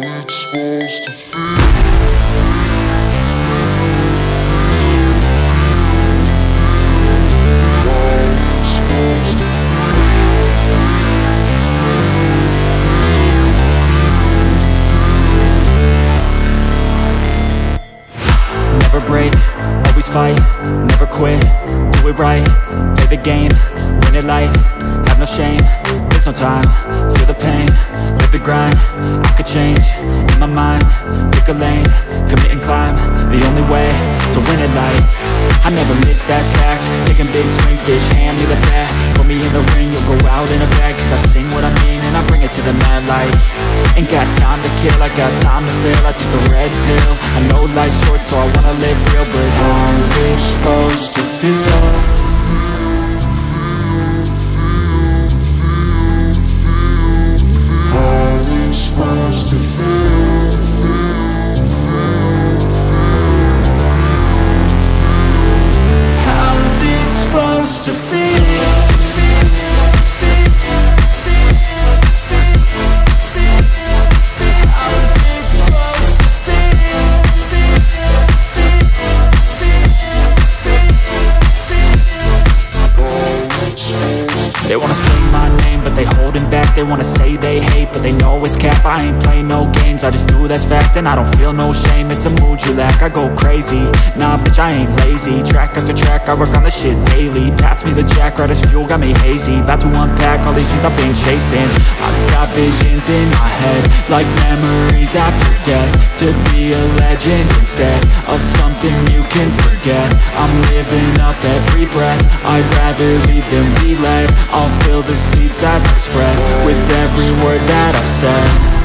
it's supposed to feel. Never break, always fight, never quit, do it right, play the game, win it life, have no shame, there's no time, feel the pain, live the grind, I could change, in my mind, pick a lane, commit and climb, the only way to win it life. I never miss, that's fact, taking big swings, bitch, hand me the bat, put me in the ring, you'll go out in a bag, cause I sing what I mean and I bring it to the mad light. Ain't got time to kill, I got time to feel, I took the red pill, I know life's short so I wanna live real, but how's it supposed to feel? How's it supposed to feel? How's it supposed to feel? They wanna say my name, but they holding back. They wanna say they hate, but they know it's cap. I ain't play no games, I just do that's fact. And I don't feel no shame, it's a mood you lack. I go crazy, nah bitch I ain't lazy. Track after track, I work on this shit daily. Pass me the jack, right as fuel, got me hazy. About to unpack all these things I've been chasing. I've got visions in my head, like memories after death. To be a legend instead of something you can forget. I'm living up every breath, I'd rather lead than be led. I'll fill the seats as I spread with every word that I've said.